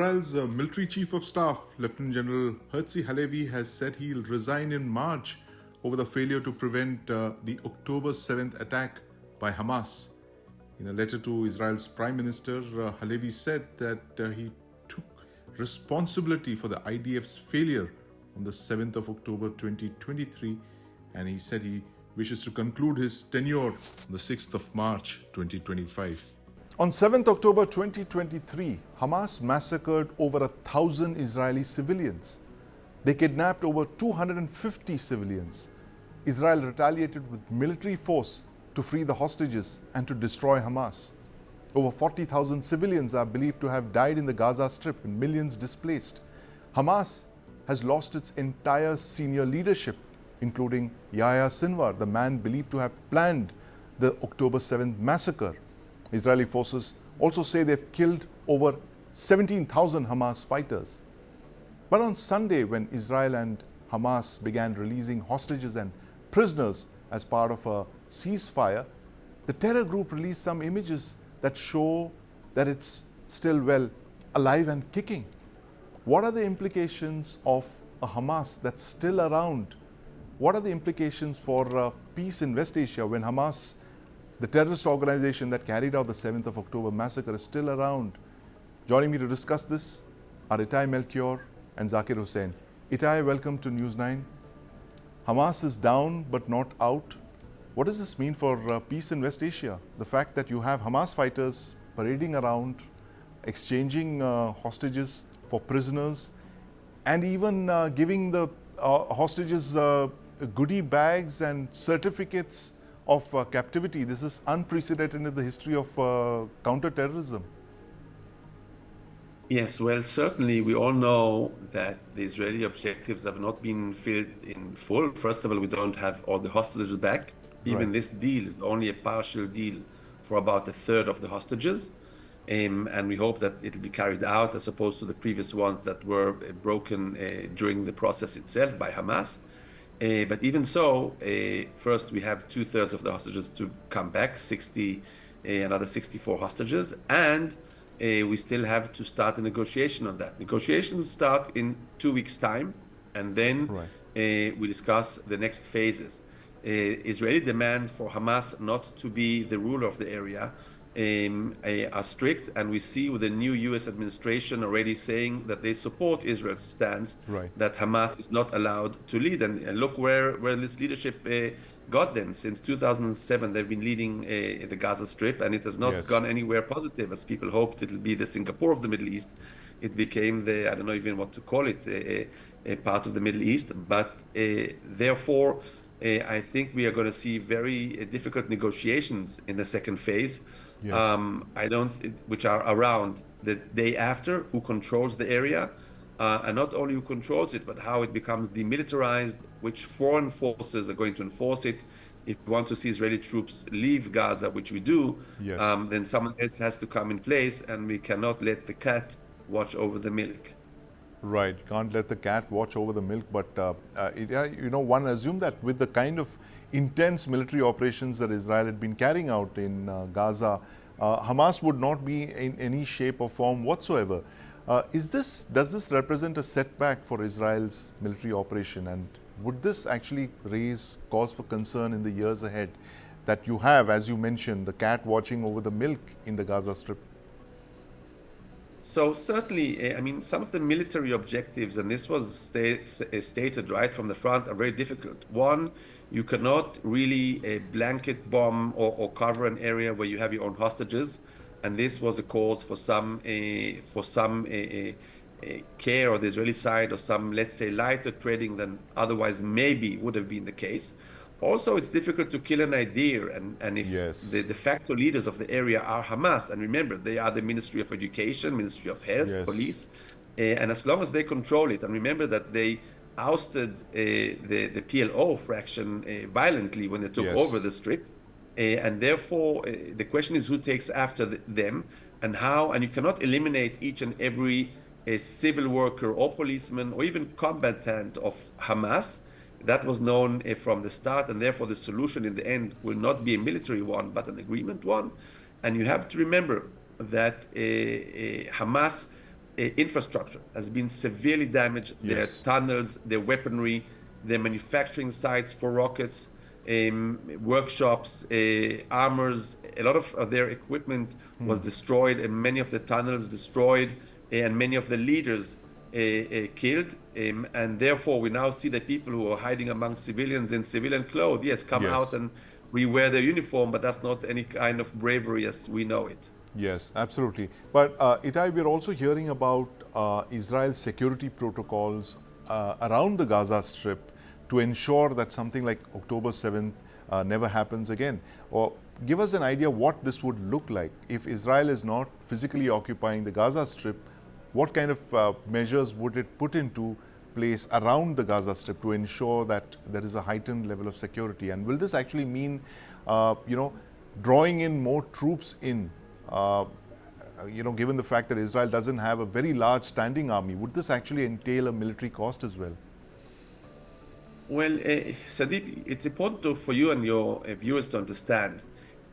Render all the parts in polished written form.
Israel's military chief of staff, Lieutenant General Herzi Halevi, has said he'll resign in March over the failure to prevent the October 7th attack by Hamas. In a letter to Israel's Prime Minister, Halevi said that he took responsibility for the IDF's failure on the 7th of October 2023, and he said he wishes to conclude his tenure on the 6th of March 2025. On 7th October 2023, Hamas massacred over 1,000 Israeli civilians. They kidnapped over 250 civilians. Israel retaliated with military force to free the hostages and to destroy Hamas. Over 40,000 civilians are believed to have died in the Gaza Strip and millions displaced. Hamas has lost its entire senior leadership, including Yahya Sinwar, the man believed to have planned the October 7th massacre. Israeli forces also say they've killed over 17,000 Hamas fighters. But on Sunday, when Israel and Hamas began releasing hostages and prisoners as part of a ceasefire, the terror group released some images that show that it's still well alive and kicking. What are the implications of a Hamas that's still around? What are the implications for peace in West Asia when Hamas, the terrorist organization that carried out the 7th of October massacre, is still around? Joining me to discuss this are Itai Melchior and Zakir Hussain. Itai, welcome to News9. Hamas is down but not out. What does this mean for peace in West Asia? The fact that you have Hamas fighters parading around, exchanging hostages for prisoners, and even giving the hostages goodie bags and certificates of captivity. This is unprecedented in the history of counter-terrorism. Yes, well, certainly we all know that the Israeli objectives have not been filled in full. First of all, we don't have all the hostages back. Even this deal is only a partial deal for about a third of the hostages. And we hope that it'll be carried out as opposed to the previous ones that were broken during the process itself by Hamas. But even so, first we have 2/3 of the hostages to come back, another 64 hostages, and we still have to start a negotiation on that. Negotiations start in 2 weeks' time, and then we discuss the next phases. Israeli demand for Hamas not to be the ruler of the area are strict, and we see with the new US administration already saying that they support Israel's stance that Hamas is not allowed to lead. And look where this leadership got them. Since 2007, they've been leading the Gaza Strip, and it has not gone anywhere positive, as people hoped it'll be the Singapore of the Middle East. It became I don't know even what to call it, a part of the Middle East. But therefore, I think we are going to see very difficult negotiations in the second phase. Which are around the day after, who controls the area, and not only who controls it, but how it becomes demilitarized, which foreign forces are going to enforce it. If we want to see Israeli troops leave Gaza, which we do, then someone else has to come in place, and we cannot let the cat watch over the milk. Right, can't let the cat watch over the milk, but one assumed that with the kind of intense military operations that Israel had been carrying out in Gaza, Hamas would not be in any shape or form whatsoever. Does this represent a setback for Israel's military operation, and would this actually raise cause for concern in the years ahead, that you have, as you mentioned, the cat watching over the milk in the Gaza Strip? So certainly, I mean, some of the military objectives, and this was stated right from the front, are very difficult. One, you cannot really blanket bomb or cover an area where you have your own hostages, and this was a cause for some care on the Israeli side, or some, let's say, lighter trading than otherwise maybe would have been the case. Also, it's difficult to kill an idea, and if the de facto leaders of the area are Hamas, and remember, they are the Ministry of Education, Ministry of Health, Police, and as long as they control it, and remember that they ousted the PLO fraction violently when they took over the Strip, and therefore the question is who takes after them, and how, and you cannot eliminate each and every civil worker or policeman or even combatant of Hamas. That was known from the start, and therefore the solution in the end will not be a military one, but an agreement one. And you have to remember that Hamas infrastructure has been severely damaged. Their Yes. tunnels, their weaponry, their manufacturing sites for rockets, workshops, armors. A lot of their equipment was destroyed, and many of the tunnels destroyed, and many of the leaders killed. And therefore, we now see that people who are hiding among civilians in civilian clothes, yes, come out Yes. and rewear their uniform, but that's not any kind of bravery as we know it. Yes, absolutely. But Itai, we're also hearing about Israel's security protocols around the Gaza Strip to ensure that something like October 7th never happens again. Or give us an idea what this would look like if Israel is not physically occupying the Gaza Strip. What kind of measures would it put into place around the Gaza Strip to ensure that there is a heightened level of security? And will this actually mean, drawing in more troops in? Given the fact that Israel doesn't have a very large standing army, would this actually entail a military cost as well? Well, Sandeep, it's important for you and your viewers to understand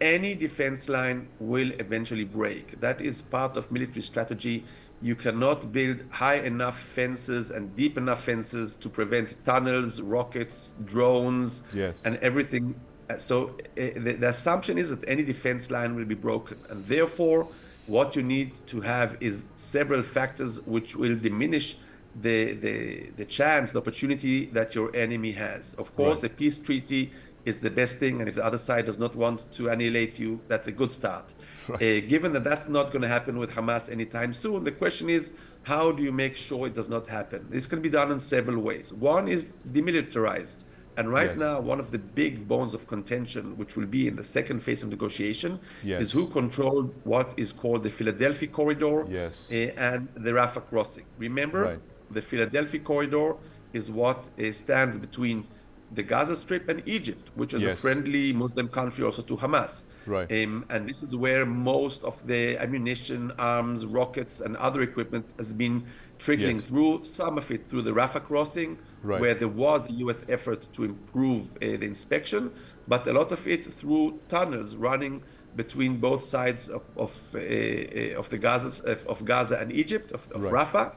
any defense line will eventually break. That is part of military strategy. You cannot build high enough fences and deep enough fences to prevent tunnels, rockets, drones, Yes. and everything. So the assumption is that any defense line will be broken. And therefore, what you need to have is several factors which will diminish the chance, the opportunity that your enemy has. Of course, Right. a peace treaty is the best thing, and if the other side does not want to annihilate you, that's a good start. Right. Given that that's not going to happen with Hamas anytime soon, the question is, how do you make sure it does not happen? This can be done in several ways. One is demilitarize. And right Yes. now, one of the big bones of contention, which will be in the second phase of negotiation, is who Yes. controlled what is called the Philadelphia corridor Yes. and the Rafah crossing. Remember, Right. the Philadelphia corridor is what stands between the Gaza Strip and Egypt, which is a Yes. friendly Muslim country also to Hamas. Right. And this is where most of the ammunition, arms, rockets, and other equipment has been trickling Yes. through, some of it through the Rafah crossing, Right. where there was a US effort to improve the inspection, but a lot of it through tunnels running between both sides of Gaza and Egypt, of Right. Rafah.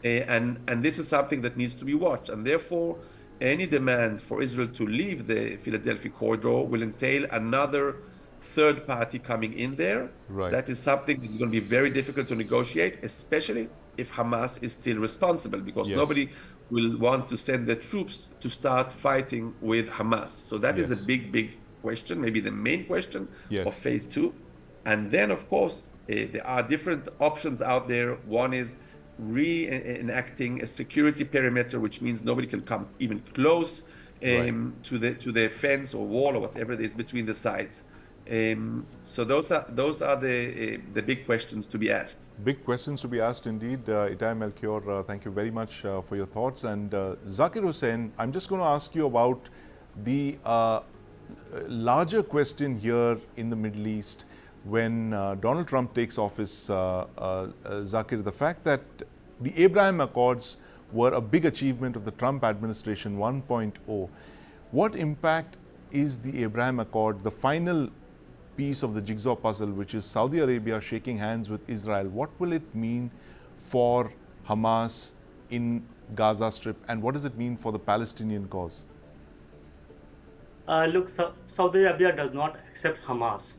And this is something that needs to be watched. And therefore, any demand for Israel to leave the Philadelphia corridor will entail another third party coming in there. Right. That is something that's going to be very difficult to negotiate, especially if Hamas is still responsible, because Yes. nobody will want to send their troops to start fighting with Hamas. So that is a Yes. big question, maybe the main question Yes. of phase two. And then, of course, there are different options out there. One is reenacting a security perimeter, which means nobody can come even close Right. to the fence or wall or whatever it is between the sides. So those are the big questions to be asked. Big questions to be asked indeed. Itai Melchior, thank you very much for your thoughts. And Zakir Hussain, I'm just going to ask you about the larger question here in the Middle East when Donald Trump takes office, Zakir, the fact that the Abraham Accords were a big achievement of the Trump administration 1.0. What impact is the Abraham Accord, the final piece of the jigsaw puzzle, which is Saudi Arabia shaking hands with Israel? What will it mean for Hamas in Gaza Strip, and what does it mean for the Palestinian cause? Look, Saudi Arabia does not accept Hamas.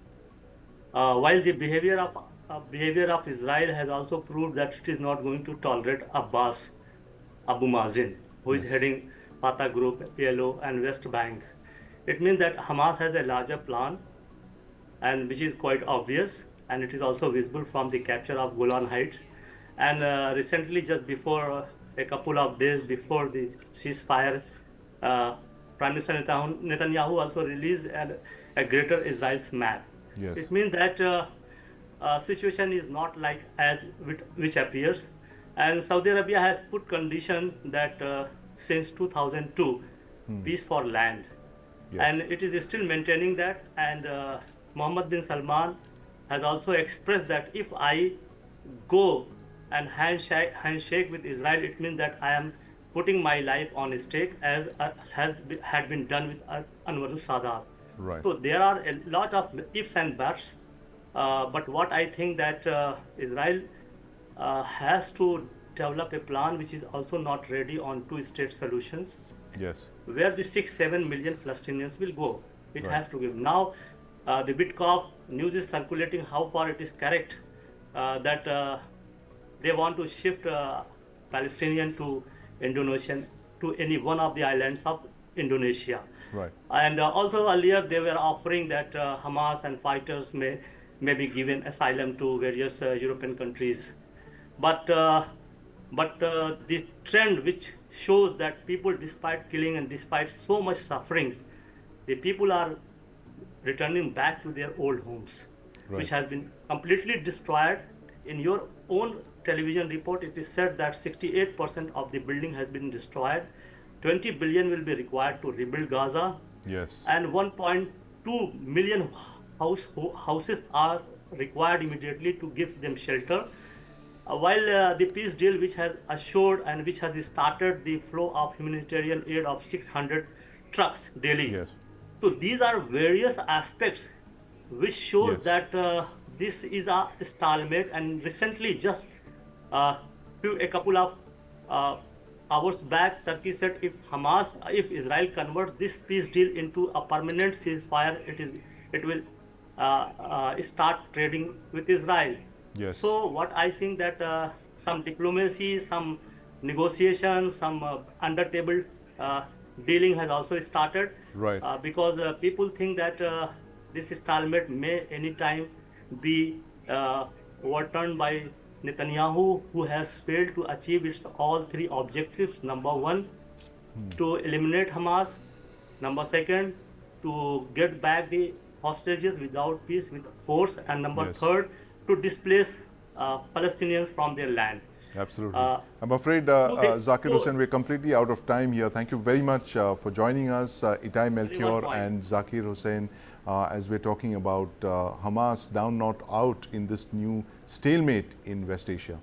While the behavior of Israel has also proved that it is not going to tolerate Abu Mazin, who is Yes. heading Fatah Group, PLO, and West Bank. It means that Hamas has a larger plan, and which is quite obvious, and it is also visible from the capture of Golan Heights. And recently, just before a couple of days before the ceasefire, Prime Minister Netanyahu also released a greater Israel's map. Yes. It means that situation is not like as which appears, and Saudi Arabia has put condition that since 2002, peace for land, Yes. and it is still maintaining that. And Mohammed bin Salman has also expressed that if I go and handshake with Israel, it means that I am putting my life on stake, as had been done with Anwar Sadat. Right. So there are a lot of ifs and buts, but what I think that Israel has to develop a plan which is also not ready on two-state solutions, Yes. where the 6-7 million Palestinians will go. It Right. has to give. Now, the Witkoff news is circulating, how far it is correct, that they want to shift Palestinian to Indonesian, to any one of the islands of Indonesia. Right. And also earlier they were offering that Hamas and fighters may be given asylum to various European countries. But the trend which shows that people, despite killing and despite so much sufferings, the people are returning back to their old homes, which Right. has been completely destroyed. In your own television report, it is said that 68% of the building has been destroyed. 20 billion will be required to rebuild Gaza, Yes. and 1.2 million houses are required immediately to give them shelter. While the peace deal, which has assured and which has started the flow of humanitarian aid of 600 trucks daily. Yes. So these are various aspects which shows Yes. that this is a stalemate. And recently, just a couple of hours back, Turkey said if Israel converts this peace deal into a permanent ceasefire, it will start trading with Israel. Yes. So what I think that some diplomacy, some negotiation, some under table dealing has also started. Right. Because people think that this stalemate may anytime be overturned by Netanyahu, who has failed to achieve its all three objectives. Number one, to eliminate Hamas. Number second, to get back the hostages without peace with force. And number Yes. third, to displace Palestinians from their land. Absolutely. Uh, I'm afraid, Zakir Hussain, we're completely out of time here. Thank you very much for joining us, Itai Melchior point. and Zakir Hussain, as we're talking about Hamas down, not out in this new stalemate in West Asia.